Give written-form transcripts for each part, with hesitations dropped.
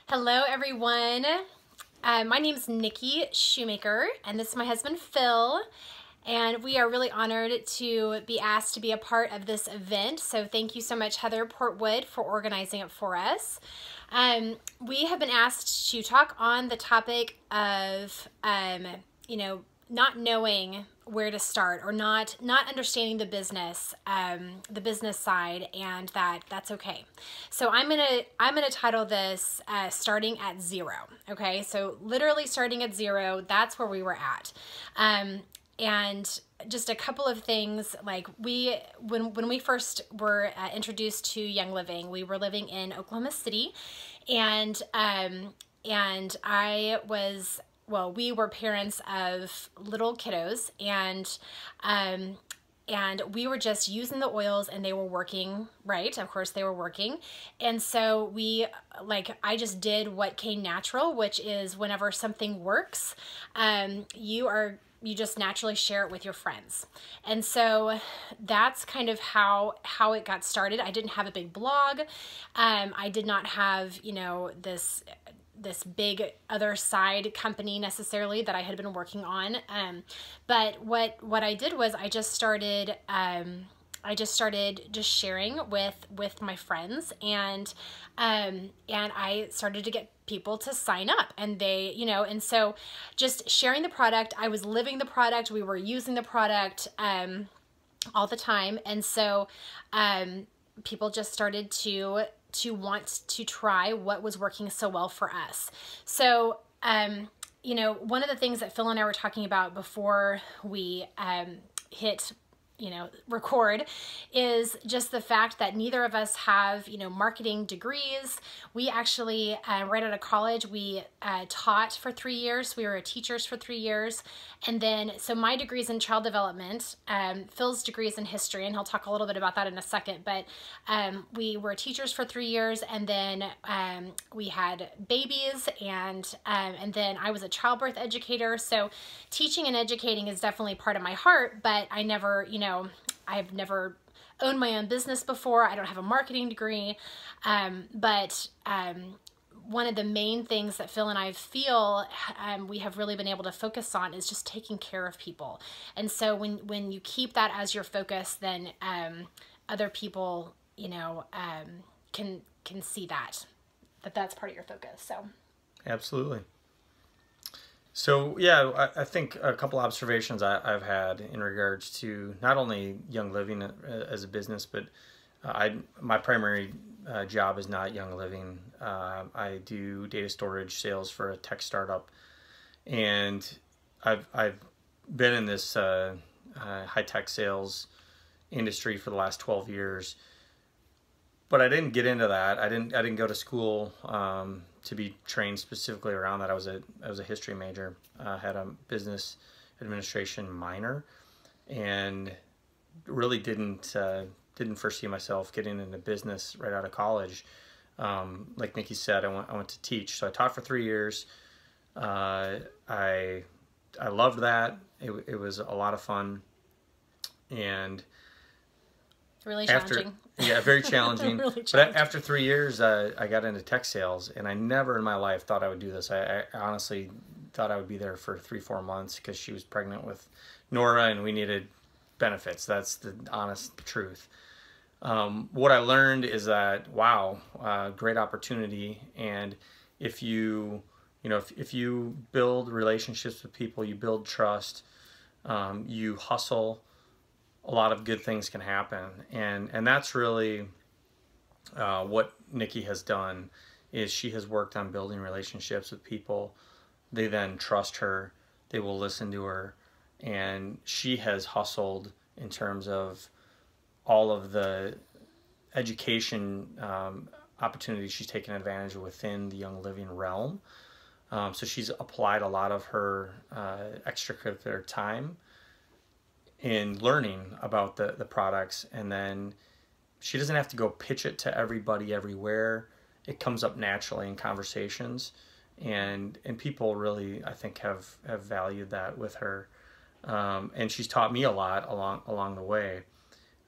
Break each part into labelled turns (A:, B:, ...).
A: Hello, everyone. My name is Nikki Shoemaker, and this is my husband, Phil. And we are really honored to be asked to be a part of this event. So thank you so much, Heather Portwood, for organizing it for us. We have been asked to talk on the topic of, not knowing where to start or not understanding the business side, and that's okay. So I'm gonna title this starting at zero. Okay, so literally starting at zero. That's where we were at. And just a couple of things, like when we first were introduced to Young Living, we were living in Oklahoma City, and I was, well, we were parents of little kiddos, and we were just using the oils, and they were working, right? Of course they were working. And so I just did what came natural, which is whenever something works, you just naturally share it with your friends. And so that's kind of how it got started. I didn't have a big blog. I did not have, this big other side company necessarily that I had been working on. But what I did was I just started just sharing with my friends, and I started to get people to sign up, and they, and so just sharing the product. I was living the product. We were using the product all the time. And so people just started to want to try what was working so well for us. So, one of the things that Phil and I were talking about before we hit record is just the fact that neither of us have, marketing degrees. We actually, right out of college, we taught for 3 years. We were teachers for 3 years. And then, so my degree is in child development. Phil's degree is in history, and he'll talk a little bit about that in a second. But we were teachers for 3 years, and then we had babies, and then I was a childbirth educator. So teaching and educating is definitely part of my heart, but I never, I've never owned my own business before. I don't have a marketing degree. But one of the main things that Phil and I feel we have really been able to focus on is just taking care of people. And so when you keep that as your focus, then other people, can see that's part of your focus. So
B: absolutely. So yeah, I think a couple observations I've had in regards to not only Young Living as a business, but my primary job is not Young Living. I do data storage sales for a tech startup, and I've been in this high tech sales industry for the last 12 years. But I didn't get into that. I didn't go to school to be trained specifically around that. I was a history major. Had a business administration minor, and really didn't foresee myself getting into business right out of college. Like Nikki said, I went to teach. So I taught for 3 years. I loved that. It was a lot of fun, and
A: really challenging.
B: Very challenging.
A: Really challenging.
B: But after 3 years, I got into tech sales, and I never in my life thought I would do this. I honestly thought I would be there for 3-4 months because she was pregnant with Nora, and we needed benefits. That's the honest truth. What I learned is that, wow, great opportunity. And if you build relationships with people, you build trust, you hustle, a lot of good things can happen. And that's really what Nikki has done, is she has worked on building relationships with people. They then trust her, they will listen to her, and she has hustled in terms of all of the education opportunities she's taken advantage of within the Young Living realm. So she's applied a lot of her extracurricular time in learning about the products, and then she doesn't have to go pitch it to everybody everywhere. It comes up naturally in conversations, and people really, I think, have valued that with her. And she's taught me a lot along the way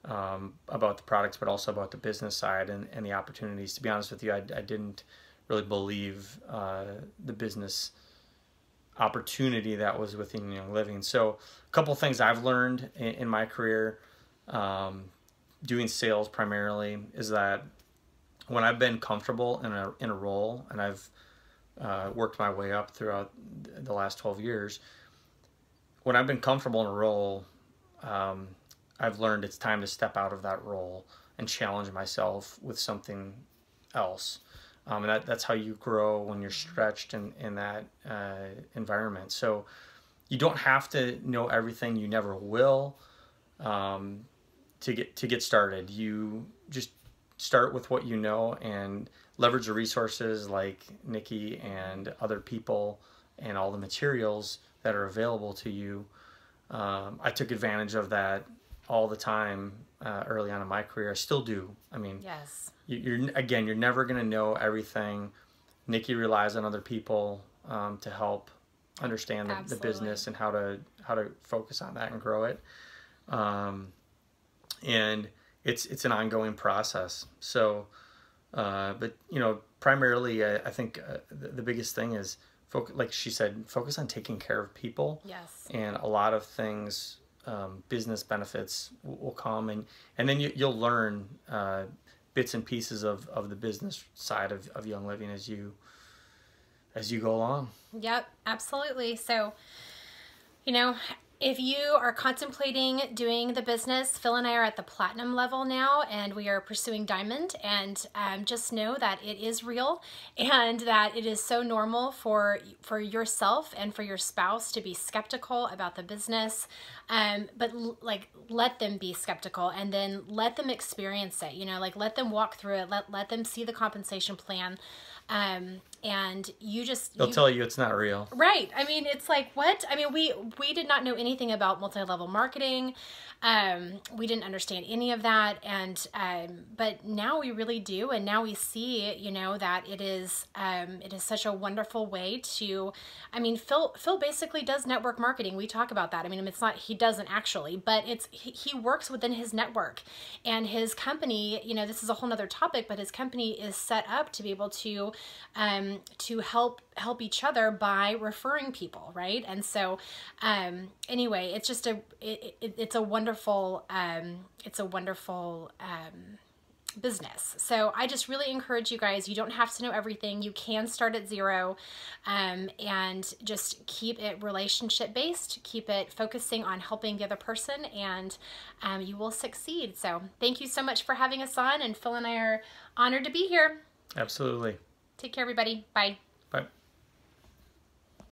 B: about the products, but also about the business side and the opportunities. To be honest with you, I didn't really believe the business opportunity that was within Young Living. So a couple things I've learned in my career, doing sales primarily, is that when I've been comfortable in a role, and I've worked my way up throughout the last 12 years, when I've been comfortable in a role, I've learned it's time to step out of that role and challenge myself with something else. And that's how you grow when you're stretched in that environment. So you don't have to know everything. You never will. To get started, you just start with what you know and leverage the resources like Nikki and other people and all the materials that are available to you. I took advantage of that all the time early on in my career. I still do. I mean,
A: Yes.
B: you're never going to know everything. Nikki relies on other people to help understand the business and how to focus on that and grow it. And it's an ongoing process. So, but primarily, I think the biggest thing is like she said, focus on taking care of people.
A: Yes.
B: And a lot of things, business benefits will come, and then you'll learn bits and pieces of the business side of Young Living as you go along.
A: Yep, absolutely. So, if you are contemplating doing the business, Phil and I are at the platinum level now, and we are pursuing diamond. And just know that it is real, and that it is so normal for yourself and for your spouse to be skeptical about the business. But let them be skeptical, and then let them experience it. Let them walk through it. Let them see the compensation plan. And they'll
B: tell you it's not real.
A: Right. I mean, it's like, what? I mean, we did not know anything about multi-level marketing. We didn't understand any of that. And, but now we really do. And now we see, that it is such a wonderful way to, Phil basically does network marketing. We talk about that. It's not, he doesn't actually, but he works within his network, and his company, this is a whole nother topic, but his company is set up to be able to help each other by referring people, right? And so anyway, it's just it's a wonderful business. So I just really encourage you guys, you don't have to know everything. You can start at zero, and just keep it relationship based, keep it focusing on helping the other person, and you will succeed. So thank you so much for having us on, and Phil and I are honored to be here.
B: Absolutely.
A: Take care, everybody. Bye.
B: Bye.